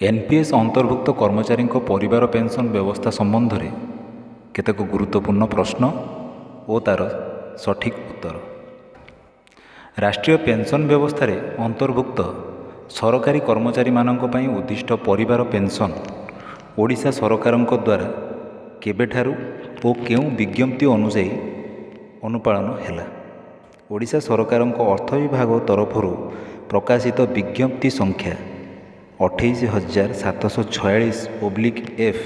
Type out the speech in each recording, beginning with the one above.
NPS अंतर्भुक्त कर्मचारी परिवार pension व्यवस्था संबंध में केतेक गुरुत्वपूर्ण प्रश्न और तार सठिक उत्तर। राष्ट्रीय पेंशन व्यवस्था रे अंतर्भुक्त सरकारी कर्मचारी मानक पई उद्दिष्ट परिवार पेंशन ओडिशा सरकार द्वारा केबेठारु ओ केउं विज्ञप्ति अनुसार अनुपालन हैला। ओडिशा सरकार अर्थ विभाग तरफरु प्रकाशित विज्ञप्ति संख्या 28,746/F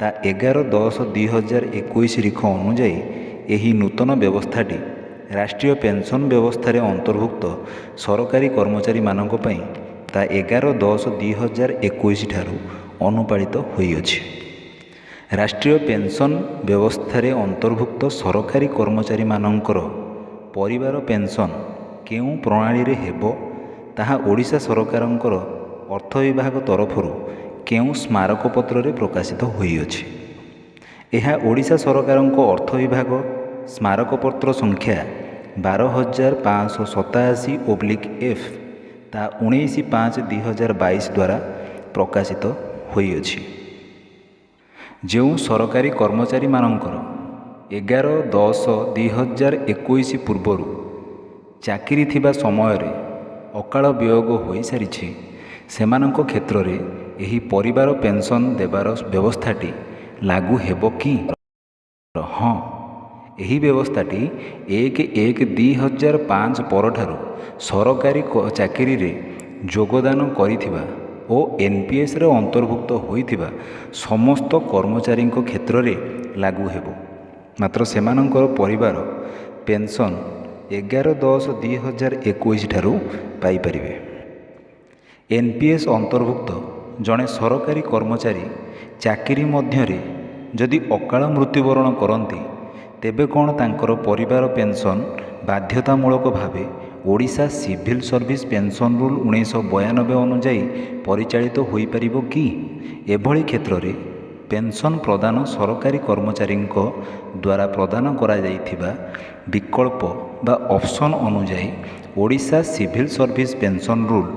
ता 11/10/2021 रिख अनुजाई एही नूतन व्यवस्थाटी राष्ट्रीय पेंशन व्यवस्था रे अंतर्भुक्त सरकारी कर्मचारी मानक पई ता 11/10/2021 ठारू अनुपालित होइअछि। राष्ट्रीय पेंशन व्यवस्था रे अंतर्भुक्त सरकारी कर्मचारी मानकर परिवार पेंशन केउं प्रणाली रे हेबो ताहा ओडिशा सरकारंकर अर्थ विभाग तरफरु केउं स्मारकपत्र रे प्रकाशित होइअछि। एहा ओडिशा सरकारंक अर्थ विभाग स्मारकपत्र संख्या 12,587/F ता 19/5/2022 द्वारा प्रकाशित होइअछि। ଯେଉଁ ସରକାରୀ କର୍ମଚାରୀ ମାନଙ୍କର 11/10/2021 ପୂର୍ବରୁ ଚାକିରି ଥିବା ସମୟରେ ଅକାଳ ବିୟୋଗ ହୋଇସାରିଛି ସେମାନଙ୍କ କ୍ଷେତ୍ରରେ ଏହି ପରିବାର ପେନସନ୍ ଦେବାର ବ୍ୟବସ୍ଥାଟି ଲାଗୁ ହେବ କି? ହଁ, ଏହି ବ୍ୟବସ୍ଥାଟି 1/1/2005 ପରଠାରୁ ସରକାରୀ ଚାକିରିରେ ଯୋଗଦାନ କରିଥିବା ଓ ଏନପିଏସ୍ରେ ଅନ୍ତର୍ଭୁକ୍ତ ହୋଇଥିବା ସମସ୍ତ କର୍ମଚାରୀଙ୍କ କ୍ଷେତ୍ରରେ ଲାଗୁ ହେବ। ମାତ୍ର ସେମାନଙ୍କର ପରିବାର ପେନସନ୍ 11/10/2021 ଠାରୁ ପାଇପାରିବେ। ଏନପିଏସ୍ ଅନ୍ତର୍ଭୁକ୍ତ ଜଣେ ସରକାରୀ କର୍ମଚାରୀ ଚାକିରି ମଧ୍ୟରେ ଯଦି ଅକାଳ ମୃତ୍ୟୁବରଣ କରନ୍ତି ତେବେ କ'ଣ ତାଙ୍କର ପରିବାର ପେନସନ୍ ବାଧ୍ୟତାମୂଳକ ଭାବେ Odisha civil service pension rule 1992 ଅନୁଯାୟୀ ପରିଚାଳିତ ହୋଇପାରିବ କି? ଏଭଳି କ୍ଷେତ୍ରରେ ପେନସନ୍ ପ୍ରଦାନ ସରକାରୀ କର୍ମଚାରୀଙ୍କ ଦ୍ୱାରା ପ୍ରଦାନ କରାଯାଇଥିବା ବିକଳ୍ପ ବା ଅପସନ୍ ଅନୁଯାୟୀ Odisha civil service pension rule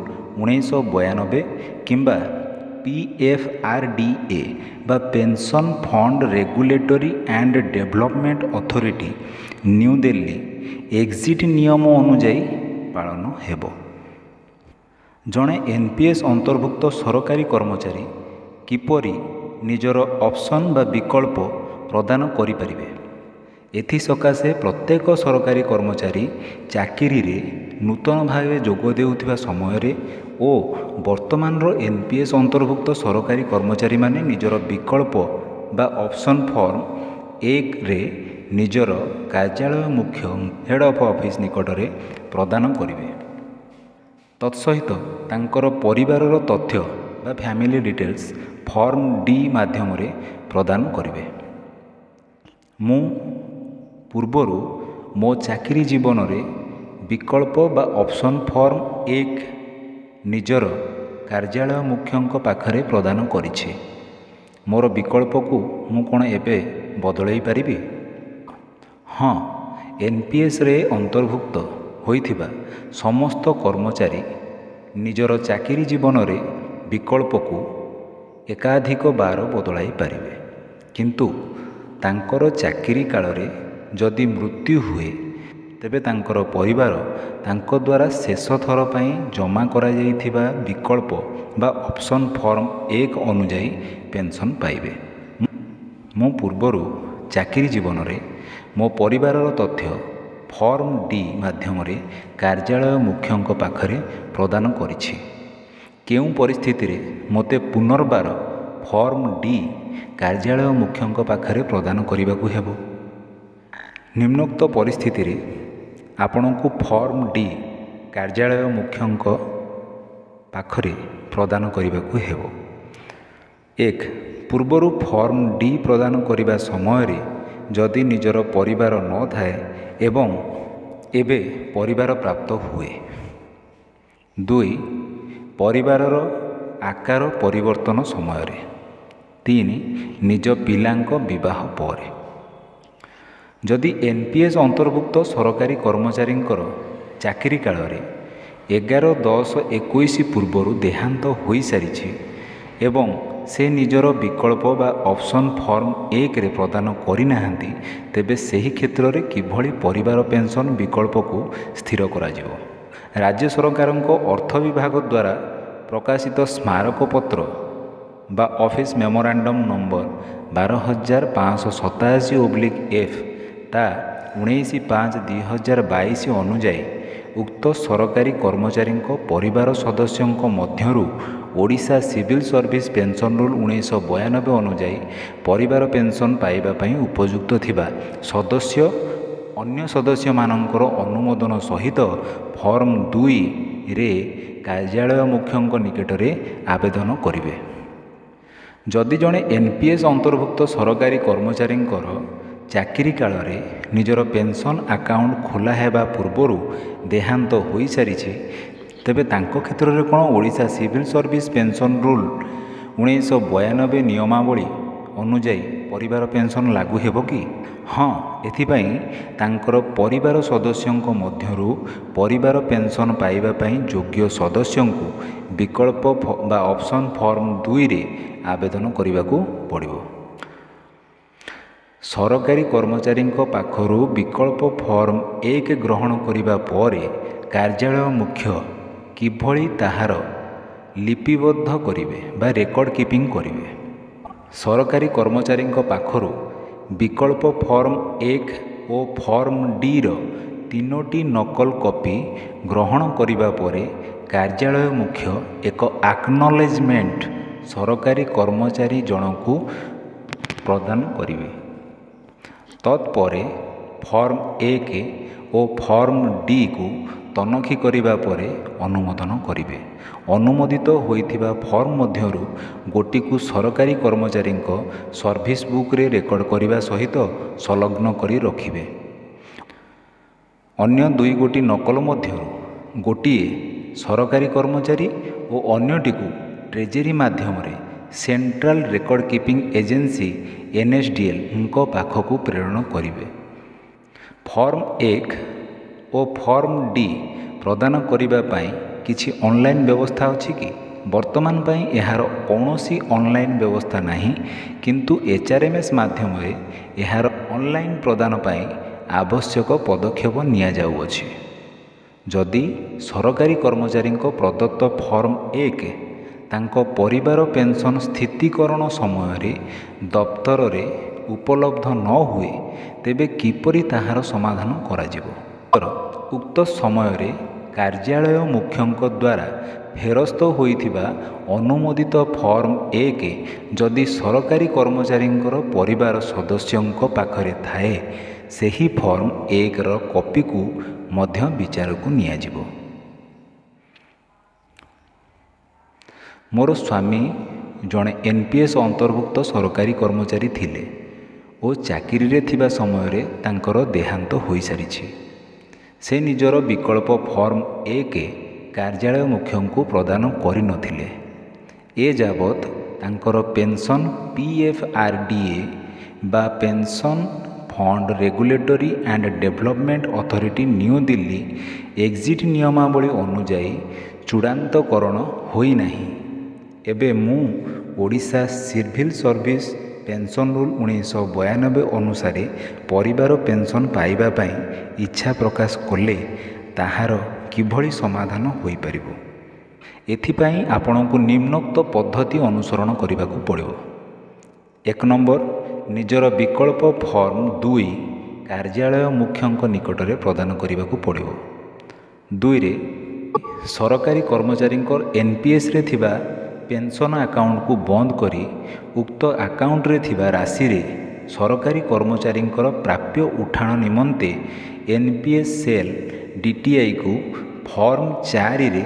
1992 କିମ୍ବା PFRDA ବା pension fund regulatory and development authority new Delhi exit ନିୟମ ଅନୁଯାୟୀ ପାଳନ ହେବ। ଜଣେ ଏନପିଏସ୍ ଅନ୍ତର୍ଭୁକ୍ତ ସରକାରୀ କର୍ମଚାରୀ କିପରି ନିଜର ଅପସନ୍ ବା ବିକଳ୍ପ ପ୍ରଦାନ କରିପାରିବେ? ଏଥିସକାଶେ ପ୍ରତ୍ୟେକ ସରକାରୀ କର୍ମଚାରୀ ଚାକିରିରେ ନୂତନ ଭାବେ ଯୋଗ ଦେଉଥିବା ସମୟରେ ଓ ବର୍ତ୍ତମାନର ଏନପିଏସ୍ ଅନ୍ତର୍ଭୁକ୍ତ ସରକାରୀ କର୍ମଚାରୀମାନେ ନିଜର ବିକଳ୍ପ ବା ଅପସନ୍ ଫର୍ମ 1ରେ ନିଜର କାର୍ଯ୍ୟାଳୟ ମୁଖ୍ୟ ହେଡ୍ ଅଫ୍ ଅଫିସ୍ ନିକଟରେ ପ୍ରଦାନ କରିବେ। ତତ୍ସହିତ ତାଙ୍କର ପରିବାରର ତଥ୍ୟ ବା ଫ୍ୟାମିଲି ଡିଟେଲ୍ସ ଫର୍ମ D ମାଧ୍ୟମରେ ପ୍ରଦାନ କରିବେ। ମୁଁ ପୂର୍ବରୁ ମୋ ଚାକିରି ଜୀବନରେ ବିକଳ୍ପ ବା ଅପସନ୍ ଫର୍ମ 1 ନିଜର କାର୍ଯ୍ୟାଳୟ ମୁଖ୍ୟଙ୍କ ପାଖରେ ପ୍ରଦାନ କରିଛି। ମୋର ବିକଳ୍ପକୁ ମୁଁ କ'ଣ ଏବେ ବଦଳାଇ ପାରିବି? ହଁ, ଏନପିଏସ୍ରେ ଅନ୍ତର୍ଭୁକ୍ତ ହୋଇଥିବା ସମସ୍ତ କର୍ମଚାରୀ ନିଜର ଚାକିରି ଜୀବନରେ ବିକଳ୍ପକୁ ଏକାଧିକ ବାର ବଦଳାଇ ପାରିବେ, କିନ୍ତୁ ତାଙ୍କର ଚାକିରି କାଳରେ ଯଦି ମୃତ୍ୟୁ ହୁଏ ତେବେ ତାଙ୍କର ପରିବାର ତାଙ୍କ ଦ୍ୱାରା ଶେଷ ଥର ପାଇଁ ଜମା କରାଯାଇଥିବା ବିକଳ୍ପ ବା ଅପସନ୍ ଫର୍ମ 1 ଅନୁଯାୟୀ ପେନସନ୍ ପାଇବେ। ମୁଁ ପୂର୍ବରୁ ଚାକିରି ଜୀବନରେ ମୋ ପରିବାରର ତଥ୍ୟ ଫର୍ମ D ମାଧ୍ୟମରେ କାର୍ଯ୍ୟାଳୟ ମୁଖ୍ୟଙ୍କ ପାଖରେ ପ୍ରଦାନ କରିଛି। କେଉଁ ପରିସ୍ଥିତିରେ ମୋତେ ପୁନର୍ବାର ଫର୍ମ D କାର୍ଯ୍ୟାଳୟ ମୁଖ୍ୟଙ୍କ ପାଖରେ ପ୍ରଦାନ କରିବାକୁ ହେବ? ନିମ୍ନୋକ୍ତ ପରିସ୍ଥିତିରେ ଆପଣଙ୍କୁ ଫର୍ମ D କାର୍ଯ୍ୟାଳୟ ମୁଖ୍ୟଙ୍କ ପାଖରେ ପ୍ରଦାନ କରିବାକୁ ହେବ। 1. ପୂର୍ବରୁ ଫର୍ମ D ପ୍ରଦାନ କରିବା ସମୟରେ ଯଦି ନିଜର ପରିବାର ନଥାଏ ଏବଂ ଏବେ ପରିବାର ପ୍ରାପ୍ତ ହୁଏ। 2. ପରିବାରର ଆକାର ପରିବର୍ତ୍ତନ ସମୟରେ। 3. ନିଜ ପିଲାଙ୍କ ବିବାହ ପରେ। ଯଦି ଏନପିଏସ୍ ଅନ୍ତର୍ଭୁକ୍ତ ସରକାରୀ କର୍ମଚାରୀଙ୍କର ଚାକିରି କାଳରେ 11/10/21 ପୂର୍ବରୁ ଦେହାନ୍ତ ହୋଇସାରିଛି ଏବଂ ସେ ନିଜର ବିକଳ୍ପ ବା ଅପସନ୍ ଫର୍ମ 1ରେ ପ୍ରଦାନ କରିନାହାନ୍ତି, ତେବେ ସେହି କ୍ଷେତ୍ରରେ କିଭଳି ପରିବାର ପେନ୍ସନ୍ ବିକଳ୍ପକୁ ସ୍ଥିର କରାଯିବ। ରାଜ୍ୟ ସରକାରଙ୍କ ଅର୍ଥ ବିଭାଗ ଦ୍ୱାରା ପ୍ରକାଶିତ ସ୍ମାରକପତ୍ର ବା ଅଫିସ୍ ମେମୋରାଣ୍ଡମ୍ ନମ୍ବର 12587/F ତା 19/5/2022 ଅନୁଯାୟୀ ଉକ୍ତ ସରକାରୀ କର୍ମଚାରୀଙ୍କ ପରିବାର ସଦସ୍ୟଙ୍କ ମଧ୍ୟରୁ Odisha civil service pension rule 1992 ଅନୁଯାୟୀ ପରିବାର ପେନ୍ସନ୍ ପାଇବା ପାଇଁ ଉପଯୁକ୍ତ ଥିବା ସଦସ୍ୟ ଅନ୍ୟ ସଦସ୍ୟମାନଙ୍କର ଅନୁମୋଦନ ସହିତ ଫର୍ମ 2ରେ କାର୍ଯ୍ୟାଳୟ ମୁଖ୍ୟଙ୍କ ନିକଟରେ ଆବେଦନ କରିବେ। ଯଦି ଜଣେ NPS ଅନ୍ତର୍ଭୁକ୍ତ ସରକାରୀ କର୍ମଚାରୀଙ୍କର ଚାକିରି କାଳରେ ନିଜର ପେନ୍ସନ୍ ଆକାଉଣ୍ଟ ଖୋଲା ହେବା ପୂର୍ବରୁ ଦେହାନ୍ତ ହୋଇସାରିଛି, ତେବେ ତାଙ୍କ କ୍ଷେତ୍ରରେ କ'ଣ Odisha civil service pension rule 1992 ନିୟମାବଳୀ ଅନୁଯାୟୀ ପରିବାର ପେନ୍ସନ୍ ଲାଗୁ ହେବ କି? ହଁ, ଏଥିପାଇଁ ତାଙ୍କର ପରିବାର ସଦସ୍ୟଙ୍କ ମଧ୍ୟରୁ ପରିବାର ପେନ୍ସନ୍ ପାଇବା ପାଇଁ ଯୋଗ୍ୟ ସଦସ୍ୟଙ୍କୁ ବିକଳ୍ପ ବା ଅପସନ୍ ଫର୍ମ 2ରେ ଆବେଦନ କରିବାକୁ ପଡ଼ିବ। ସରକାରୀ କର୍ମଚାରୀଙ୍କ ପାଖରୁ ବିକଳ୍ପ ଫର୍ମ 1 ଗ୍ରହଣ କରିବା ପରେ କାର୍ଯ୍ୟାଳୟ ମୁଖ୍ୟ କିଭଳି ତାହାର ଲିପିବଦ୍ଧ କରିବେ ବା ରେକର୍ଡ଼ କିପିଂ କରିବେ। ସରକାରୀ କର୍ମଚାରୀଙ୍କ ପାଖରୁ ବିକଳ୍ପ ଫର୍ମ 1 ଓ ଫର୍ମ Dର 3ଟି ନକଲ କପି ଗ୍ରହଣ କରିବା ପରେ କାର୍ଯ୍ୟାଳୟ ମୁଖ୍ୟ ଏକ ଆକ୍ନଲେଜମେଣ୍ଟ ସରକାରୀ କର୍ମଚାରୀ ଜଣକୁ ପ୍ରଦାନ କରିବେ। ତତ୍ପରେ ଫର୍ମ 1 ଓ ଫର୍ମ Dକୁ ତନଖି କରିବା ପରେ ଅନୁମୋଦନ କରିବେ। ଅନୁମୋଦିତ ହୋଇଥିବା ଫର୍ମ ମଧ୍ୟରୁ ଗୋଟିକୁ ସରକାରୀ କର୍ମଚାରୀଙ୍କ ସର୍ଭିସ୍ ବୁକ୍ରେ ରେକର୍ଡ଼ କରିବା ସହିତ ସଂଲଗ୍ନ କରି ରଖିବେ। ଅନ୍ୟ 2ଗୋଟି ନକଲ ମଧ୍ୟରୁ ଗୋଟିଏ ସରକାରୀ କର୍ମଚାରୀ ଓ ଅନ୍ୟଟିକୁ ଟ୍ରେଜେରୀ ମାଧ୍ୟମରେ ସେଣ୍ଟ୍ରାଲ ରେକର୍ଡ଼ କିପିଂ ଏଜେନ୍ସି NSDLଙ୍କ ପାଖକୁ ପ୍ରେରଣ କରିବେ। ଫର୍ମ 1 ଓ ଫର୍ମ D ପ୍ରଦାନ କରିବା ପାଇଁ କିଛି ଅନଲାଇନ୍ ବ୍ୟବସ୍ଥା ଅଛି କି? ବର୍ତ୍ତମାନ ପାଇଁ ଏହାର କୌଣସି ଅନଲାଇନ୍ ବ୍ୟବସ୍ଥା ନାହିଁ, କିନ୍ତୁ HRMS ମାଧ୍ୟମରେ ଏହାର ଅନଲାଇନ୍ ପ୍ରଦାନ ପାଇଁ ଆବଶ୍ୟକ ପଦକ୍ଷେପ ନିଆଯାଉଅଛି। ଯଦି ସରକାରୀ କର୍ମଚାରୀଙ୍କ ପ୍ରଦତ୍ତ ଫର୍ମ 1 ତାଙ୍କ ପରିବାର ପେନ୍ସନ୍ ସ୍ଥିତୀକରଣ ସମୟରେ ଦପ୍ତରରେ ଉପଲବ୍ଧ ନ ହୁଏ, ତେବେ କିପରି ତାହାର ସମାଧାନ କରାଯିବ? ଉକ୍ତ ସମୟରେ କାର୍ଯ୍ୟାଳୟ ମୁଖ୍ୟଙ୍କ ଦ୍ୱାରା ଫେରସ୍ତ ହୋଇଥିବା ଅନୁମୋଦିତ ଫର୍ମ 1 ଯଦି ସରକାରୀ କର୍ମଚାରୀଙ୍କର ପରିବାର ସଦସ୍ୟଙ୍କ ପାଖରେ ଥାଏ, ସେହି ଫର୍ମ 1ର କପିକୁ ମଧ୍ୟ ବିଚାରକୁ ନିଆଯିବ। ମୋର ସ୍ୱାମୀ ଜଣେ NPS ଅନ୍ତର୍ଭୁକ୍ତ ସରକାରୀ କର୍ମଚାରୀ ଥିଲେ ଓ ଚାକିରିରେ ଥିବା ସମୟରେ ତାଙ୍କର ଦେହାନ୍ତ ହୋଇସାରିଛି। ସେ ନିଜର ବିକଳ୍ପ ଫର୍ମ 1 କାର୍ଯ୍ୟାଳୟ ମୁଖ୍ୟଙ୍କୁ ପ୍ରଦାନ କରିନଥିଲେ। ଏଯାବତ୍ ତାଙ୍କର ପେନ୍ସନ୍ PFRDA ବା pension fund regulatory and development authority new Delhi exit ନିୟମାବଳୀ ଅନୁଯାୟୀ ଚୂଡ଼ାନ୍ତକରଣ ହୋଇନାହିଁ। ଏବେ ମୁଁ Odisha civil service pension rule 1992 ଅନୁସାରେ ପରିବାର ପେନ୍ସନ୍ ପାଇବା ପାଇଁ ଇଚ୍ଛା ପ୍ରକାଶ କଲେ ତାହାର କିଭଳି ସମାଧାନ ହୋଇପାରିବ? ଏଥିପାଇଁ ଆପଣଙ୍କୁ ନିମ୍ନୋକ୍ତ ପଦ୍ଧତି ଅନୁସରଣ କରିବାକୁ ପଡ଼ିବ। 1 ନମ୍ବର, ନିଜର ବିକଳ୍ପ ଫର୍ମ 2 କାର୍ଯ୍ୟାଳୟ ମୁଖ୍ୟଙ୍କ ନିକଟରେ ପ୍ରଦାନ କରିବାକୁ ପଡ଼ିବ। 2ରେ ସରକାରୀ କର୍ମଚାରୀଙ୍କ NPSରେ ଥିବା ପେନ୍ସନ୍ ଆକାଉଣ୍ଟକୁ ବନ୍ଦ କରି ଉକ୍ତ ଆକାଉଣ୍ଟରେ ଥିବା ରାଶିରେ ସରକାରୀ କର୍ମଚାରୀଙ୍କର ପ୍ରାପ୍ୟ ଉଠାଣ ନିମନ୍ତେ NPS ସେଲ୍ DTIକୁ ଫର୍ମ 4ରେ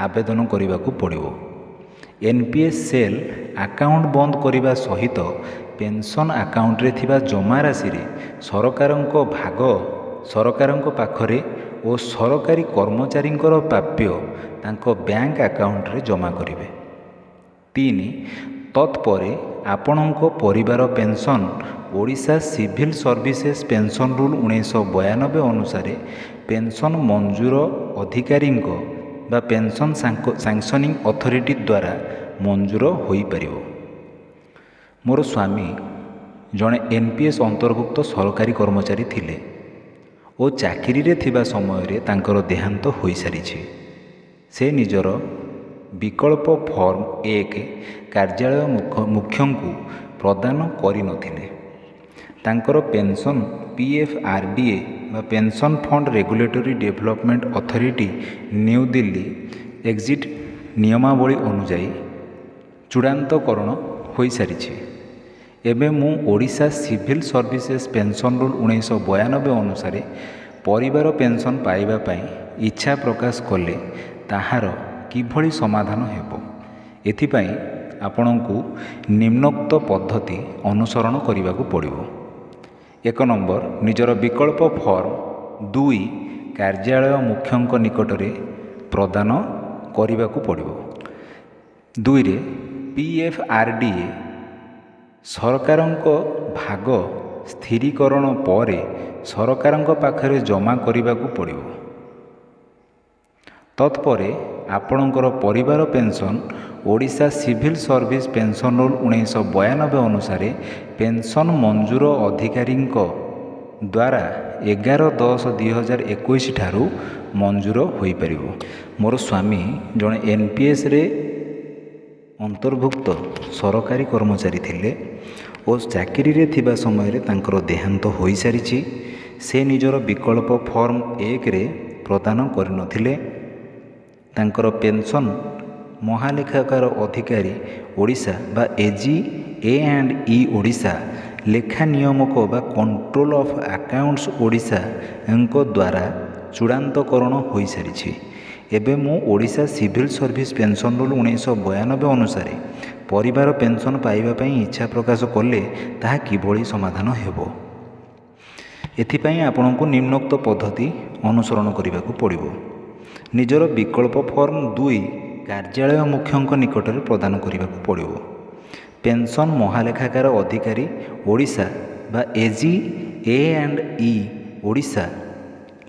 ଆବେଦନ କରିବାକୁ ପଡ଼ିବ। NPS ସେଲ୍ ଆକାଉଣ୍ଟ ବନ୍ଦ କରିବା ସହିତ ପେନ୍ସନ୍ ଆକାଉଣ୍ଟରେ ଥିବା ଜମାରାଶିରେ ସରକାରଙ୍କ ଭାଗ ସରକାରଙ୍କ ପାଖରେ ଓ ସରକାରୀ କର୍ମଚାରୀଙ୍କର ପ୍ରାପ୍ୟ ତାଙ୍କ ବ୍ୟାଙ୍କ ଆକାଉଣ୍ଟରେ ଜମା କରିବେ। 3. ତତ୍ପରେ ଆପଣଙ୍କ ପରିବାର pension Odisha civil services pension rule 1992 ଅନୁସାରେ ପେନ୍ସନ୍ ମଞ୍ଜୁର ଅଧିକାରୀଙ୍କ ବା ପେନ୍ସନ୍ ସାଂକ୍ସନିଂ ଅଥରିଟି ଦ୍ୱାରା ମଞ୍ଜୁର ହୋଇପାରିବ। ମୋର ସ୍ୱାମୀ ଜଣେ NPS ଅନ୍ତର୍ଭୁକ୍ତ ସରକାରୀ କର୍ମଚାରୀ ଥିଲେ ଓ ଚାକିରିରେ ଥିବା ସମୟରେ ତାଙ୍କର ଦେହାନ୍ତ ହୋଇସାରିଛି। ସେ ନିଜର ବିକଳ୍ପ ଫର୍ମ 1 କାର୍ଯ୍ୟାଳୟ ମୁଖ୍ୟଙ୍କୁ ପ୍ରଦାନ କରିନଥିଲେ। ତାଙ୍କର ପେନ୍ସନ୍ PFRDA ବା pension fund regulatory development authority new Delhi exit ନିୟମାବଳୀ ଅନୁଯାୟୀ ଚୂଡ଼ାନ୍ତକରଣ ହୋଇସାରିଛି। ଏବେ ମୁଁ Odisha civil services pension rule 1992 ଅନୁସାରେ ପରିବାର ପେନ୍ସନ୍ ପାଇବା ପାଇଁ ଇଚ୍ଛା ପ୍ରକାଶ କଲେ ତାହାର କିଭଳି ସମାଧାନ ହେବ? ଏଥିପାଇଁ ଆପଣଙ୍କୁ ନିମ୍ନୋକ୍ତ ପଦ୍ଧତି ଅନୁସରଣ କରିବାକୁ ପଡ଼ିବ। 1 ନମ୍ବର, ନିଜର ବିକଳ୍ପ ଫର୍ମ 2 କାର୍ଯ୍ୟାଳୟ ମୁଖ୍ୟଙ୍କ ନିକଟରେ ପ୍ରଦାନ କରିବାକୁ ପଡ଼ିବ। 2ରେ PFRDA ସରକାରଙ୍କ ଭାଗ ସ୍ଥିରୀକରଣ ପରେ ସରକାରଙ୍କ ପାଖରେ ଜମା କରିବାକୁ ପଡ଼ିବ। ତତ୍ପରେ ଆପଣଙ୍କର ପରିବାର pension Odisha civil service pension rule 1992 ଅନୁସାରେ ପେନ୍ସନ୍ ମଞ୍ଜୁର ଅଧିକାରୀଙ୍କ ଦ୍ୱାରା 11/10/2021 ଠାରୁ ମଞ୍ଜୁର ହୋଇପାରିବ। ମୋର ସ୍ୱାମୀ ଜଣେ NPSରେ ଅନ୍ତର୍ଭୁକ୍ତ ସରକାରୀ କର୍ମଚାରୀ ଥିଲେ ଓ ଚାକିରିରେ ଥିବା ସମୟରେ ତାଙ୍କର ଦେହାନ୍ତ ହୋଇସାରିଛି। ସେ ନିଜର ବିକଳ୍ପ ଫର୍ମ 1ରେ ପ୍ରଦାନ କରିନଥିଲେ। ତାଙ୍କର ପେନ୍ସନ୍ ମହାଲେଖାକାର ଅଧିକାରୀ ଓଡ଼ିଶା ବା AGA&E ଓଡ଼ିଶା, ଲେଖା ନିୟମକ ବା କଣ୍ଟ୍ରୋଲ ଅଫ୍ ଆକାଉଣ୍ଟସ୍ ଓଡ଼ିଶାଙ୍କ ଦ୍ୱାରା ଚୂଡ଼ାନ୍ତକରଣ ହୋଇସାରିଛି। ଏବେ ମୁଁ Odisha civil service pension rule 1992 ଅନୁସାରେ ପରିବାର ପେନ୍ସନ୍ ପାଇବା ପାଇଁ ଇଚ୍ଛା ପ୍ରକାଶ କଲେ ତାହା କିଭଳି ସମାଧାନ ହେବ? ଏଥିପାଇଁ ଆପଣଙ୍କୁ ନିମ୍ନୋକ୍ତ ପଦ୍ଧତି ଅନୁସରଣ କରିବାକୁ ପଡ଼ିବ। ନିଜର ବିକଳ୍ପ ଫର୍ମ 2 କାର୍ଯ୍ୟାଳୟ ମୁଖ୍ୟଙ୍କ ନିକଟରେ ପ୍ରଦାନ କରିବାକୁ ପଡ଼ିବ। ପେନ୍ସନ୍ ମହାଲେଖାକାର ଅଧିକାରୀ ଓଡ଼ିଶା ବା AGA&E ଓଡ଼ିଶା,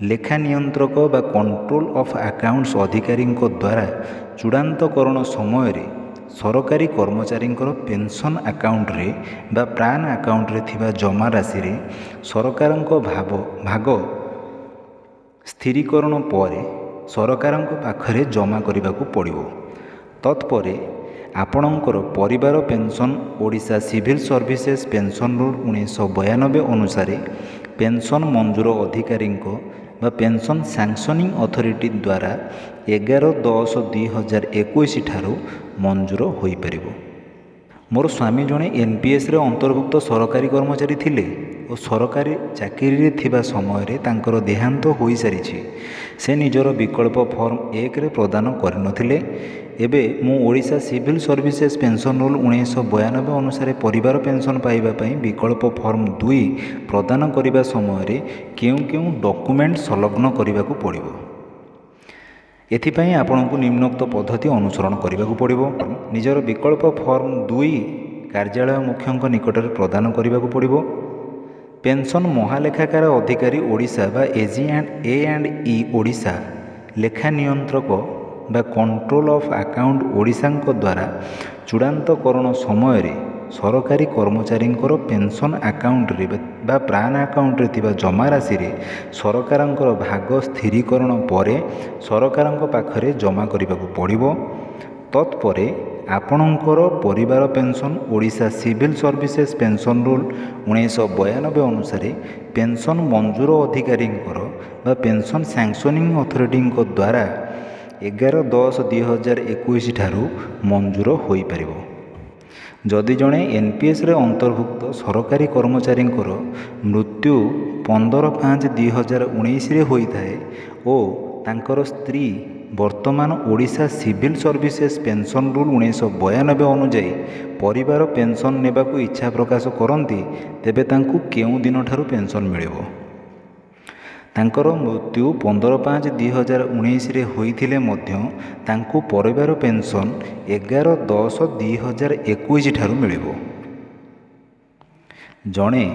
ଲେଖା ନିୟନ୍ତ୍ରକ ବା କଣ୍ଟ୍ରୋଲ ଅଫ୍ ଆକାଉଣ୍ଟସ୍ ଅଧିକାରୀଙ୍କ ଦ୍ୱାରା ଚୂଡ଼ାନ୍ତକରଣ ସମୟରେ ସରକାରୀ କର୍ମଚାରୀଙ୍କର ପେନ୍ସନ୍ ଆକାଉଣ୍ଟରେ ବା ପ୍ରାନ୍ ଆକାଉଣ୍ଟରେ ଥିବା ଜମା ରାଶିରେ ସରକାରଙ୍କ ଭାଗ ସ୍ଥିରୀକରଣ ପରେ ସରକାରଙ୍କ ପାଖରେ ଜମା କରିବାକୁ ପଡ଼ିବ। ତତ୍ପରେ ଆପଣଙ୍କର ପରିବାର pension Odisha civil services pension rule 1992 ଅନୁସାରେ ପେନ୍ସନ୍ ମଞ୍ଜୁର ଅଧିକାରୀଙ୍କ ବା ପେନ୍ସନ୍ ସାଂସନିଂ ଅଥରିଟି ଦ୍ୱାରା 11/10/2021 ଠାରୁ ମଞ୍ଜୁର ହୋଇପାରିବ। ମୋର ସ୍ୱାମୀ ଜଣେ NPSରେ ଅନ୍ତର୍ଭୁକ୍ତ ସରକାରୀ କର୍ମଚାରୀ ଥିଲେ ଓ ସରକାରୀ ଚାକିରିରେ ଥିବା ସମୟରେ ତାଙ୍କର ଦେହାନ୍ତ ହୋଇସାରିଛି। ସେ ନିଜର ବିକଳ୍ପ ଫର୍ମ 1ରେ ପ୍ରଦାନ କରିନଥିଲେ। ଏବେ ମୁଁ Odisha civil services pension rule 1992 ଅନୁସାରେ ପରିବାର ପେନ୍ସନ୍ ପାଇବା ପାଇଁ ବିକଳ୍ପ ଫର୍ମ 2 ପ୍ରଦାନ କରିବା ସମୟରେ କେଉଁ କେଉଁ ଡକୁମେଣ୍ଟ ସଂଲଗ୍ନ କରିବାକୁ ପଡ଼ିବ? ଏଥିପାଇଁ ଆପଣଙ୍କୁ ନିମ୍ନୋକ୍ତ ପଦ୍ଧତି ଅନୁସରଣ କରିବାକୁ ପଡ଼ିବ। ନିଜର ବିକଳ୍ପ ଫର୍ମ 2 କାର୍ଯ୍ୟାଳୟ ମୁଖ୍ୟଙ୍କ ନିକଟରେ ପ୍ରଦାନ କରିବାକୁ ପଡ଼ିବ। ପେନ୍ସନ୍ ମହାଲେଖାକାର ଅଧିକାରୀ ଓଡ଼ିଶା ବା AGA&E ଓଡ଼ିଶା, ଲେଖା ନିୟନ୍ତ୍ରକ ବା କଣ୍ଟ୍ରୋଲ ଅଫ୍ ଆକାଉଣ୍ଟ ଓଡ଼ିଶାଙ୍କ ଦ୍ୱାରା ଚୂଡ଼ାନ୍ତକରଣ ସମୟରେ ସରକାରୀ କର୍ମଚାରୀଙ୍କର ପେନ୍ସନ୍ ଆକାଉଣ୍ଟରେ ବା ପ୍ରାନ୍ ଆକାଉଣ୍ଟରେ ଥିବା ଜମା ରାଶିରେ ସରକାରଙ୍କର ଭାଗ ସ୍ଥିରୀକରଣ ପରେ ସରକାରଙ୍କ ପାଖରେ ଜମା କରିବାକୁ ପଡ଼ିବ। ତତ୍ପରେ ଆପଣଙ୍କର ପରିବାର pension Odisha civil services pension rule 1992 ଅନୁସାରେ ପେନ୍ସନ୍ ମଞ୍ଜୁର ଅଧିକାରୀଙ୍କର ବା ପେନ୍ସନ୍ ସାଂସନିଂ ଅଥରିଟିଙ୍କ ଦ୍ୱାରା 11/10/2021 ଠାରୁ ମଞ୍ଜୁର ହୋଇପାରିବ। ଯଦି ଜଣେ NPSରେ ଅନ୍ତର୍ଭୁକ୍ତ ସରକାରୀ କର୍ମଚାରୀଙ୍କର ମୃତ୍ୟୁ 15/5/2019ରେ ହୋଇଥାଏ ଓ ତାଙ୍କର ସ୍ତ୍ରୀ ବର୍ତ୍ତମାନ Odisha civil services pension rule 1992 ଅନୁଯାୟୀ ପରିବାର ପେନ୍ସନ୍ ନେବାକୁ ଇଚ୍ଛା ପ୍ରକାଶ କରନ୍ତି, ତେବେ ତାଙ୍କୁ କେଉଁ ଦିନଠାରୁ ପେନ୍ସନ୍ ମିଳିବ? ତାଙ୍କର ମୃତ୍ୟୁ 15/5/2019ରେ ହୋଇଥିଲେ ମଧ୍ୟ ତାଙ୍କୁ ପରିବାର ପେନ୍ସନ୍ 11/10/2021 ଠାରୁ ମିଳିବ। ଜଣେ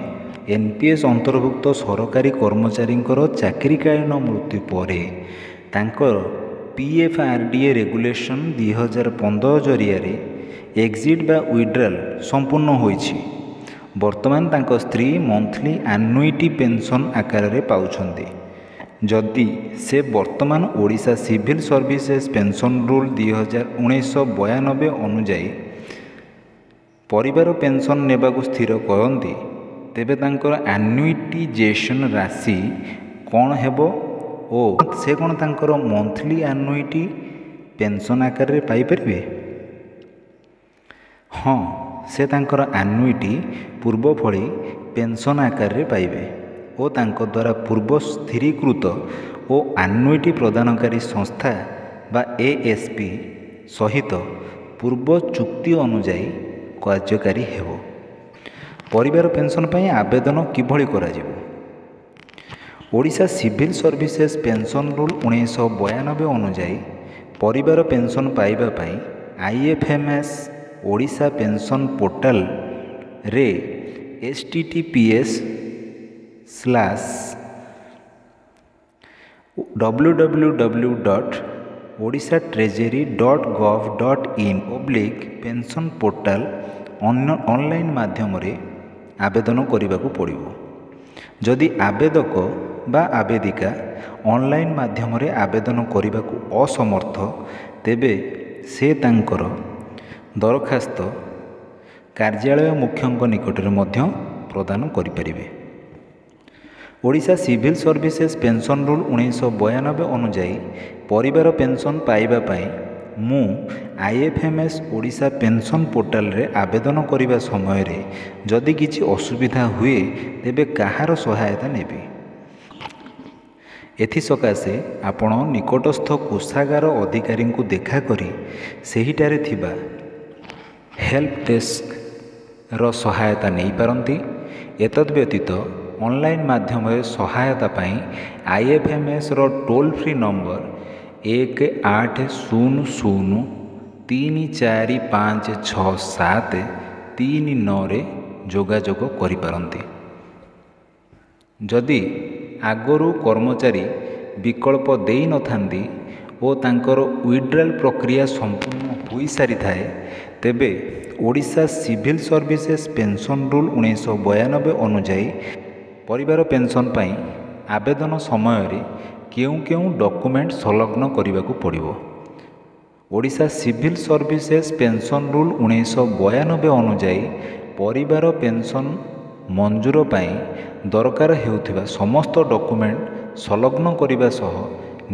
NPS ଅନ୍ତର୍ଭୁକ୍ତ ସରକାରୀ କର୍ମଚାରୀଙ୍କର ଚାକିରିକାଳୀନ ମୃତ୍ୟୁ ପରେ ତାଙ୍କର PFRDA ରେଗୁଲେସନ୍ 2015 ଜରିଆରେ ଏକ୍ଜିଟ୍ ବା ୱିଡ୍ରାଲ୍ ସମ୍ପୂର୍ଣ୍ଣ ହୋଇଛି। ବର୍ତ୍ତମାନ ତାଙ୍କ ସ୍ତ୍ରୀ ମନ୍ଥଲି ଆନ୍ୟୁଇଟି ପେନ୍ସନ୍ ଆକାରରେ ପାଉଛନ୍ତି। ଯଦି ସେ ବର୍ତ୍ତମାନ Odisha civil services pension rule 1992 ଅନୁଯାୟୀ ପରିବାର ପେନ୍ସନ୍ ନେବାକୁ ସ୍ଥିର କରନ୍ତି, ତେବେ ତାଙ୍କର ଆନ୍ୟୁଇଟିଜେସନ୍ ରାଶି କ'ଣ ହେବ ଓ ସେ କ'ଣ ତାଙ୍କର ମନ୍ଥଲି ଆନ୍ୟୁଇଟି ପେନ୍ସନ୍ ଆକାରରେ ପାଇପାରିବେ? ହଁ, ସେ ତାଙ୍କର ଆନ୍ୟୁଇଟି ପୂର୍ବ ଭଳି ପେନ୍ସନ୍ ଆକାରରେ ପାଇବେ ଓ ତାଙ୍କ ଦ୍ୱାରା ପୂର୍ବ ସ୍ଥିରୀକୃତ ଓ ଆନ୍ୟୁଇଟି ପ୍ରଦାନକାରୀ ସଂସ୍ଥା ବା ଏଏସ୍ପି ସହିତ ପୂର୍ବ ଚୁକ୍ତି ଅନୁଯାୟୀ କାର୍ଯ୍ୟକାରୀ ହେବ। ପରିବାର ପେନ୍ସନ୍ ପାଇଁ ଆବେଦନ କିଭଳି କରାଯିବ? Odisha civil services pension rule 1992 ଅନୁଯାୟୀ ପରିବାର ପେନ୍ସନ୍ ପାଇବା ପାଇଁ IFMS ଓଡ଼ିଶା ପେନ୍ସନ୍ ପୋର୍ଟାଲରେ https://www.odishatreasury.gov.in/pension portal ଅନଲାଇନ୍ ମାଧ୍ୟମରେ ଆବେଦନ କରିବାକୁ ପଡ଼ିବ। ଯଦି ଆବେଦକ ବା ଆବେଦିକା ଅନଲାଇନ୍ ମାଧ୍ୟମରେ ଆବେଦନ କରିବାକୁ ଅସମର୍ଥ, ତେବେ ସେ ତାଙ୍କର ଦରଖାସ୍ତ କାର୍ଯ୍ୟାଳୟ ମୁଖ୍ୟଙ୍କ ନିକଟରେ ମଧ୍ୟ ପ୍ରଦାନ କରିପାରିବେ। Odisha civil services pension rule 1992 ଅନୁଯାୟୀ ପରିବାର ପେନ୍ସନ୍ ପାଇବା ପାଇଁ ମୁଁ IFMS ଓଡ଼ିଶା ପେନ୍ସନ୍ ପୋର୍ଟାଲରେ ଆବେଦନ କରିବା ସମୟରେ ଯଦି କିଛି ଅସୁବିଧା ହୁଏ, ତେବେ କାହାର ସହାୟତା ନେବି? ଏଥିସକାଶେ ଆପଣ ନିକଟସ୍ଥ କୋଷାଗାର ଅଧିକାରୀଙ୍କୁ ଦେଖା କରି ସେହିଠାରେ ଥିବା ହେଲ୍ପ ଡେସ୍କର ସହାୟତା ନେଇପାରନ୍ତି। ଏତଦ୍‌ବ୍ୟତୀତ ଅନଲାଇନ୍ ମାଧ୍ୟମରେ ସହାୟତା ପାଇଁ IFMSର ଟୋଲ୍ ଫ୍ରି ନମ୍ବର 180034567339ରେ ଯୋଗାଯୋଗ କରିପାରନ୍ତି। ଯଦି ଆଗରୁ କର୍ମଚାରୀ ବିକଳ୍ପ ଦେଇନଥାନ୍ତି ଓ ତାଙ୍କର ୱିଡ୍ରାଲ୍ ପ୍ରକ୍ରିୟା ସମ୍ପୂର୍ଣ୍ଣ ହୋଇସାରିଥାଏ, ତେବେ Odisha civil services pension rule 1992 ଅନୁଯାୟୀ ପରିବାର ପେନ୍ସନ୍ ପାଇଁ ଆବେଦନ ସମୟରେ କେଉଁ କେଉଁ ଡକୁମେଣ୍ଟ ସଂଲଗ୍ନ କରିବାକୁ ପଡ଼ିବ? Odisha civil services pension rule 1992 ଅନୁଯାୟୀ ପରିବାର ପେନ୍ସନ୍ ମଞ୍ଜୁର ପାଇଁ ଦରକାର ହେଉଥିବା ସମସ୍ତ ଡକୁମେଣ୍ଟ ସଂଲଗ୍ନ କରିବା ସହ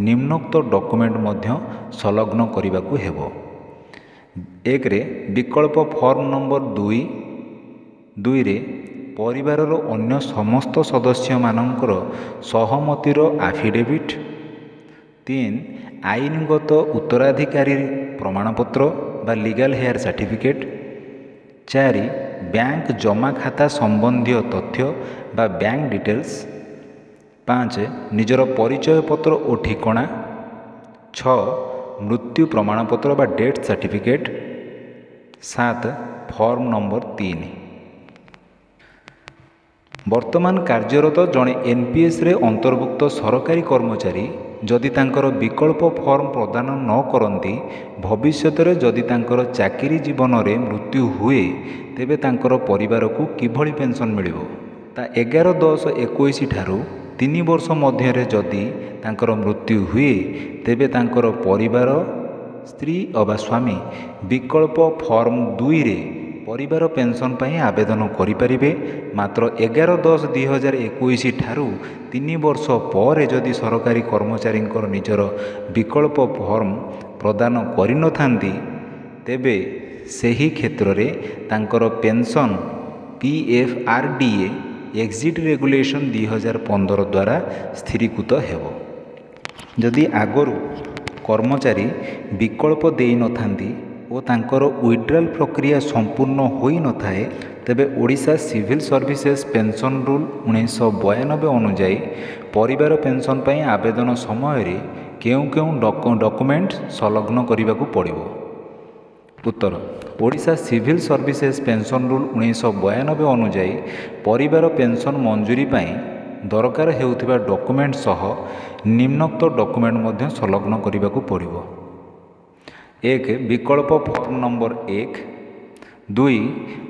ନିମ୍ନୋକ୍ତ ଡକୁମେଣ୍ଟ ମଧ୍ୟ ସଂଲଗ୍ନ କରିବାକୁ ହେବ। 1ରେ ବିକଳ୍ପ ଫର୍ମ ନମ୍ବର 2ରେ ପରିବାରର ଅନ୍ୟ ସମସ୍ତ ସଦସ୍ୟମାନଙ୍କର ସହମତିର ଆଫିଡେଭିଟ୍। 3 ଆଇନଗତ ଉତ୍ତରାଧିକାରୀ ପ୍ରମାଣପତ୍ର ବା ଲିଗାଲ୍ ହେୟାର ସାର୍ଟିଫିକେଟ୍। 4 ବ୍ୟାଙ୍କ ଜମା ଖାତା ସମ୍ବନ୍ଧୀୟ ତଥ୍ୟ ବା ବ୍ୟାଙ୍କ ଡିଟେଲ୍ସ। 5 ନିଜର ପରିଚୟ ପତ୍ର ଓ ଠିକଣା। 6 ମୃତ୍ୟୁ ପ୍ରମାଣପତ୍ର ବା ଡେଥ୍ ସାର୍ଟିଫିକେଟ୍। 7 form number 3। ବର୍ତ୍ତମାନ କାର୍ଯ୍ୟରତ ଜଣେ NPSରେ ଅନ୍ତର୍ଭୁକ୍ତ ସରକାରୀ କର୍ମଚାରୀ ଯଦି ତାଙ୍କର ବିକଳ୍ପ ଫର୍ମ ପ୍ରଦାନ ନ କରନ୍ତି, ଭବିଷ୍ୟତରେ ଯଦି ତାଙ୍କର ଚାକିରି ଜୀବନରେ ମୃତ୍ୟୁ ହୁଏ, ତେବେ ତାଙ୍କର ପରିବାରକୁ କିଭଳି ପେନ୍ସନ୍ ମିଳିବ? ତା 11/10/21 ଠାରୁ 3 ବର୍ଷ ମଧ୍ୟରେ ଯଦି ତାଙ୍କର ମୃତ୍ୟୁ ହୁଏ, ତେବେ ତାଙ୍କର ପରିବାର ସ୍ତ୍ରୀ ଅବା ସ୍ୱାମୀ ବିକଳ୍ପ ଫର୍ମ 2ରେ ପରିବାର ପେନ୍ସନ୍ ପାଇଁ ଆବେଦନ କରିପାରିବେ। ମାତ୍ର 11/10/2021 ଠାରୁ 3 ବର୍ଷ ପରେ ଯଦି ସରକାରୀ କର୍ମଚାରୀଙ୍କର ନିଜର ବିକଳ୍ପ ଫର୍ମ ପ୍ରଦାନ କରିନଥାନ୍ତି, ତେବେ ସେହି କ୍ଷେତ୍ରରେ ତାଙ୍କର ପେନ୍ସନ୍ PFRDA ଏକ୍ଜିଟ୍ ରେଗୁଲେସନ୍ 2015 ଦ୍ୱାରା ସ୍ଥିରୀକୃତ ହେବ। ଯଦି ଆଗରୁ କର୍ମଚାରୀ ବିକଳ୍ପ ଦେଇନଥାନ୍ତି ଓ ତାଙ୍କର ୱିଡ୍ରାଲ୍ ପ୍ରକ୍ରିୟା ସମ୍ପୂର୍ଣ୍ଣ ହୋଇନଥାଏ, ତେବେ Odisha civil services pension rule 1992 ଅନୁଯାୟୀ ପରିବାର ପେନ୍ସନ୍ ପାଇଁ ଆବେଦନ ସମୟରେ କେଉଁ କେଉଁ ଡକୁମେଣ୍ଟ ସଂଲଗ୍ନ କରିବାକୁ ପଡ଼ିବ? ଉତ୍ତର: Odisha civil services pension rule 1992 ଅନୁଯାୟୀ ପରିବାର ପେନ୍ସନ୍ ମଞ୍ଜୁରୀ ପାଇଁ ଦରକାର ହେଉଥିବା ଡକୁମେଣ୍ଟ ସହ ନିମ୍ନୋକ୍ତ ଡକୁମେଣ୍ଟ ମଧ୍ୟ ସଂଲଗ୍ନ କରିବାକୁ ପଡ଼ିବ। 1 ବିକଳ୍ପ ଫର୍ମ ନମ୍ବର 1 2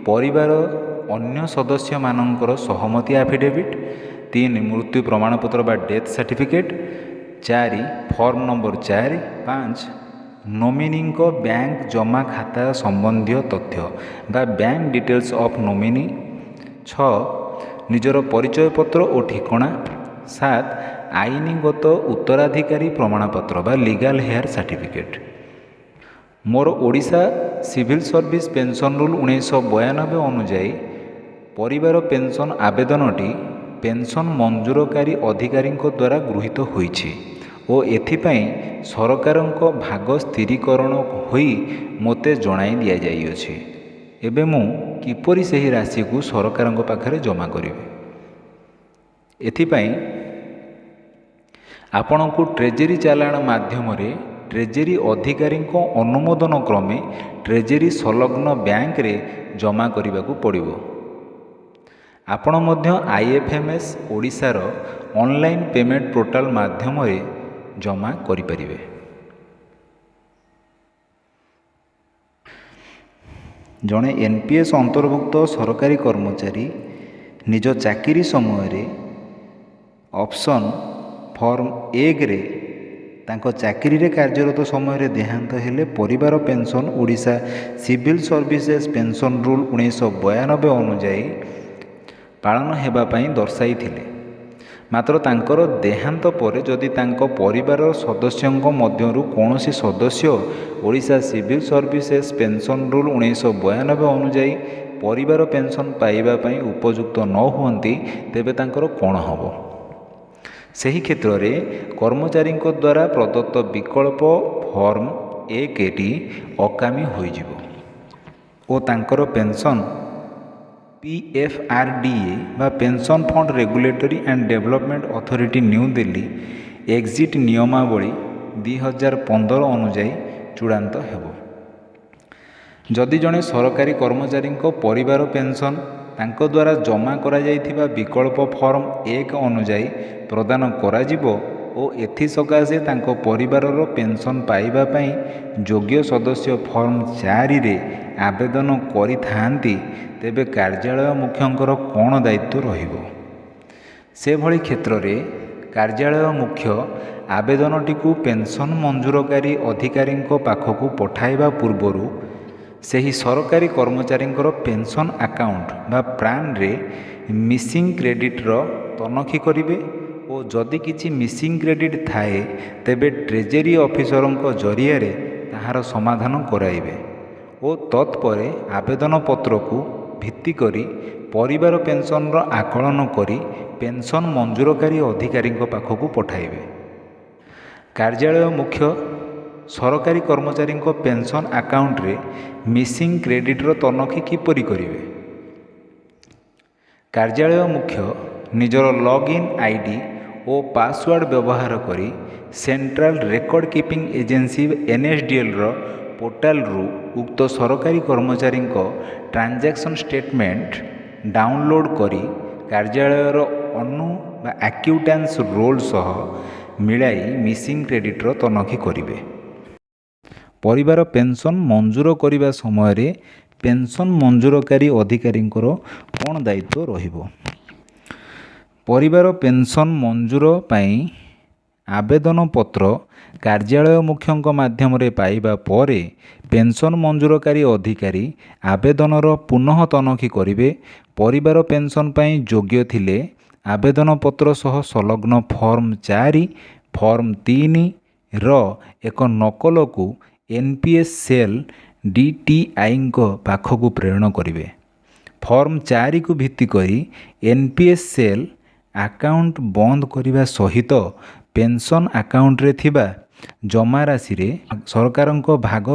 ପରିବାର ଅନ୍ୟ ସଦସ୍ୟମାନଙ୍କର ସହମତି ଆଫିଡେଭିଟ୍। 3 ମୃତ୍ୟୁ ପ୍ରମାଣପତ୍ର ବା ଡେଥ୍ ସାର୍ଟିଫିକେଟ୍। 4 form number 4। 5 ନୋମିନିଙ୍କ ବ୍ୟାଙ୍କ ଜମା ଖାତା ସମ୍ବନ୍ଧୀୟ ତଥ୍ୟ ବା ବ୍ୟାଙ୍କ ଡିଟେଲ୍ସ ଅଫ୍ ନୋମିନି। 6 ନିଜର ପରିଚୟପତ୍ର ଓ ଠିକଣା। 7 ଆଇନଗତ ଉତ୍ତରାଧିକାରୀ ପ୍ରମାଣପତ୍ର ବା ଲିଗାଲ୍ ହେୟାର ସାର୍ଟିଫିକେଟ୍। ମୋର Odisha civil service pension rule 1992 ଅନୁଯାୟୀ ପରିବାର ପେନ୍ସନ୍ ଆବେଦନଟି ପେନ୍ସନ୍ ମଞ୍ଜୁରକାରୀ ଅଧିକାରୀଙ୍କ ଦ୍ୱାରା ଗୃହୀତ ହୋଇଛି ଓ ଏଥିପାଇଁ ସରକାରଙ୍କ ଭାଗ ସ୍ଥିରୀକରଣ ହୋଇ ମୋତେ ଜଣାଇ ଦିଆଯାଇଅଛି। ଏବେ ମୁଁ କିପରି ସେହି ରାଶିକୁ ସରକାରଙ୍କ ପାଖରେ ଜମା କରିବି? ଏଥିପାଇଁ ଆପଣଙ୍କୁ ଟ୍ରେଜେରୀ ଚାଲାଣ ମାଧ୍ୟମରେ ଟ୍ରେଜେରୀ ଅଧିକାରୀଙ୍କ ଅନୁମୋଦନ କ୍ରମେ ଟ୍ରେଜେରୀ ସଂଲଗ୍ନ ବ୍ୟାଙ୍କରେ ଜମା କରିବାକୁ ପଡ଼ିବ। ଆପଣ ମଧ୍ୟ IFMS ଓଡ଼ିଶାର ଅନଲାଇନ୍ ପେମେଣ୍ଟ ପୋର୍ଟାଲ ମାଧ୍ୟମରେ ଜମା କରିପାରିବେ। ଜଣେ NPS ଅନ୍ତର୍ଭୁକ୍ତ ସରକାରୀ କର୍ମଚାରୀ ନିଜ ଚାକିରି ସମୟରେ ଅପସନ୍ ଫର୍ମ 1ରେ ତାଙ୍କ ଚାକିରିରେ କାର୍ଯ୍ୟରତ ସମୟରେ ଦେହାନ୍ତ ହେଲେ ପରିବାର pension Odisha civil services pension rule 1992 ଅନୁଯାୟୀ ପାଳନ ହେବା ପାଇଁ ଦର୍ଶାଇଥିଲେ। ମାତ୍ର ତାଙ୍କର ଦେହାନ୍ତ ପରେ ଯଦି ତାଙ୍କ ପରିବାରର ସଦସ୍ୟଙ୍କ ମଧ୍ୟରୁ କୌଣସି ସଦସ୍ୟ Odisha civil services pension rule 1992 ଅନୁଯାୟୀ ପରିବାର ପେନ୍ସନ୍ ପାଇବା ପାଇଁ ଉପଯୁକ୍ତ ନ ହୁଅନ୍ତି ତେବେ ତାଙ୍କର କ'ଣ ହେବ? ସେହି କ୍ଷେତ୍ରରେ କର୍ମଚାରୀଙ୍କ ଦ୍ୱାରା ପ୍ରଦତ୍ତ ବିକଳ୍ପ ଫର୍ମ 1ଟି ଅକାମୀ ହୋଇଯିବ ଓ ତାଙ୍କର ପେନ୍ସନ୍ PFRDA ବା pension fund regulatory and development authority new Delhi exit ନିୟମାବଳୀ 2015 ଅନୁଯାୟୀ ଚୂଡ଼ାନ୍ତ ହେବ। ଯଦି ଜଣେ ସରକାରୀ କର୍ମଚାରୀଙ୍କ ପରିବାର ପେନ୍ସନ୍ ତାଙ୍କ ଦ୍ୱାରା ଜମା କରାଯାଇଥିବା ବିକଳ୍ପ ଫର୍ମ 1 ଅନୁଯାୟୀ ପ୍ରଦାନ କରାଯିବ ଓ ଏଥିସକାଶେ ତାଙ୍କ ପରିବାରର ପେନ୍ସନ୍ ପାଇବା ପାଇଁ ଯୋଗ୍ୟ ସଦସ୍ୟ ଫର୍ମ 4ରେ ଆବେଦନ କରିଥାନ୍ତି ତେବେ କାର୍ଯ୍ୟାଳୟ ମୁଖ୍ୟଙ୍କର କ'ଣ ଦାୟିତ୍ୱ ରହିବ? ସେଭଳି କ୍ଷେତ୍ରରେ କାର୍ଯ୍ୟାଳୟ ମୁଖ୍ୟ ଆବେଦନଟିକୁ ପେନ୍ସନ୍ ମଞ୍ଜୁରକାରୀ ଅଧିକାରୀଙ୍କ ପାଖକୁ ପଠାଇବା ପୂର୍ବରୁ ସେହି ସରକାରୀ କର୍ମଚାରୀଙ୍କର ପେନ୍ସନ୍ ଆକାଉଣ୍ଟ ବା ପ୍ରାନ୍ରେ ମିସିଂ କ୍ରେଡ଼ିଟ୍ର ତନଖି କରିବେ ଓ ଯଦି କିଛି ମିସିଂ କ୍ରେଡ଼ିଟ୍ ଥାଏ ତେବେ ଟ୍ରେଜେରୀ ଅଫିସରଙ୍କ ଜରିଆରେ ତାହାର ସମାଧାନ କରାଇବେ ଓ ତତ୍ପରେ ଆବେଦନ ପତ୍ରକୁ ଭିତ୍ତି କରି ପରିବାର ପେନ୍ସନ୍ର ଆକଳନ କରି ପେନ୍ସନ୍ ମଞ୍ଜୁରକାରୀ ଅଧିକାରୀଙ୍କ ପାଖକୁ ପଠାଇବେ। କାର୍ଯ୍ୟାଳୟ ମୁଖ୍ୟ ସରକାରୀ କର୍ମଚାରୀଙ୍କ ପେନ୍ସନ୍ ଆକାଉଣ୍ଟରେ ମିସିଂ କ୍ରେଡ଼ିଟ୍ର ତନଖି କିପରି କରିବେ? କାର୍ଯ୍ୟାଳୟ ମୁଖ୍ୟ ନିଜର ଲଗ୍ଇନ୍ ID ଓ ପାସୱାର୍ଡ଼ ବ୍ୟବହାର କରି ସେଣ୍ଟ୍ରାଲ ରେକର୍ଡ଼ କିପିଂ ଏଜେନ୍ସି NSDLର ପୋର୍ଟାଲରୁ ଉକ୍ତ ସରକାରୀ କର୍ମଚାରୀଙ୍କ ଟ୍ରାଞ୍ଜାକ୍ସନ୍ ଷ୍ଟେଟମେଣ୍ଟ ଡାଉନଲୋଡ଼ କରି କାର୍ଯ୍ୟାଳୟର ବା ଆକ୍ୟୁଟାନ୍ସ ରୋଲ୍ ସହ ମିଳାଇ ମିସିଂ କ୍ରେଡ଼ିଟ୍ର ତନଖି କରିବେ। ପରିବାର ପେନ୍ସନ୍ ମଞ୍ଜୁର କରିବା ସମୟରେ ପେନ୍ସନ୍ ମଞ୍ଜୁରକାରୀ ଅଧିକାରୀଙ୍କର କ'ଣ ଦାୟିତ୍ୱ ରହିବ? ପରିବାର ପେନ୍ସନ୍ ମଞ୍ଜୁର ପାଇଁ ଆବେଦନ ପତ୍ର କାର୍ଯ୍ୟାଳୟ ମୁଖ୍ୟଙ୍କ ମାଧ୍ୟମରେ ପାଇବା ପରେ ପେନ୍ସନ୍ ମଞ୍ଜୁରକାରୀ ଅଧିକାରୀ ଆବେଦନର ପୁନଃ ତନଖି କରିବେ। ପରିବାର ପେନ୍ସନ୍ ପାଇଁ ଯୋଗ୍ୟ ଥିଲେ ଆବେଦନ ପତ୍ର ସହ ସଂଲଗ୍ନ ଫର୍ମ 4 ଫର୍ମ 3ର ଏକ ନକଲକୁ NPS ସେଲ୍ DTIଙ୍କ ପାଖକୁ ପ୍ରେରଣ କରିବେ। ଫର୍ମ 4କୁ ଭିତ୍ତି କରି NPS ସେଲ୍ ଆକାଉଣ୍ଟ ବନ୍ଦ କରିବା ସହିତ ପେନ୍ସନ୍ ଆକାଉଣ୍ଟରେ ଥିବା ଜମାରାଶିରେ ସରକାରଙ୍କ ଭାଗ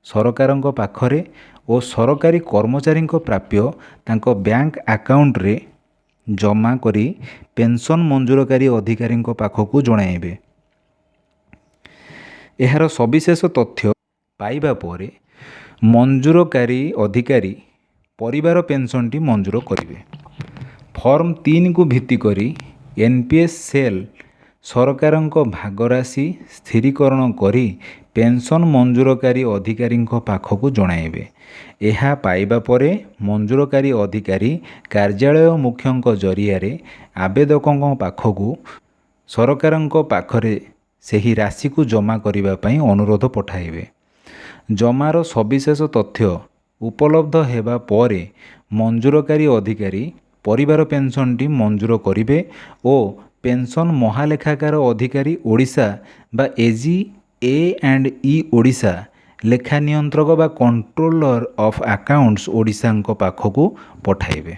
ସରକାରଙ୍କ ପାଖରେ ଓ ସରକାରୀ କର୍ମଚାରୀଙ୍କ ପ୍ରାପ୍ୟ ତାଙ୍କ ବ୍ୟାଙ୍କ ଆକାଉଣ୍ଟରେ ଜମା କରି ପେନ୍ସନ୍ ମଞ୍ଜୁରକାରୀ ଅଧିକାରୀଙ୍କ ପାଖକୁ ଜଣାଇବେ। ଏହାର ସବିଶେଷ ତଥ୍ୟ ପାଇବା ପରେ ମଞ୍ଜୁରକାରୀ ଅଧିକାରୀ ପରିବାର ପେନ୍ସନ୍ଟି ମଞ୍ଜୁର କରିବେ। ଫର୍ମ 3କୁ ଭିତ୍ତି କରି NPS ସେଲ୍ ସରକାରଙ୍କ ଭାଗରାଶି ସ୍ଥିରୀକରଣ କରି ପେନ୍ସନ୍ ମଞ୍ଜୁରକାରୀ ଅଧିକାରୀଙ୍କ ପାଖକୁ ଜଣାଇବେ। ଏହା ପାଇବା ପରେ ମଞ୍ଜୁରକାରୀ ଅଧିକାରୀ କାର୍ଯ୍ୟାଳୟ ମୁଖ୍ୟଙ୍କ ଜରିଆରେ ଆବେଦକଙ୍କ ପାଖକୁ ସରକାରଙ୍କ ପାଖରେ ସେହି ରାଶିକୁ ଜମା କରିବା ପାଇଁ ଅନୁରୋଧ ପଠାଇବେ। ଜମାର ସବିଶେଷ ତଥ୍ୟ ଉପଲବ୍ଧ ହେବା ପରେ ମଞ୍ଜୁରକାରୀ ଅଧିକାରୀ ପରିବାର ପେନ୍ସନ୍ଟି ମଞ୍ଜୁର କରିବେ ଓ ପେନ୍ସନ୍ ମହାଲେଖାକାର ଅଧିକାରୀ ଓଡ଼ିଶା ବା AG&E ଓଡ଼ିଶା, ଲେଖା ନିୟନ୍ତ୍ରକ ବା କଣ୍ଟ୍ରୋଲର ଅଫ୍ ଆକାଉଣ୍ଟସ୍ ଓଡ଼ିଶାଙ୍କ ପାଖକୁ ପଠାଇବେ।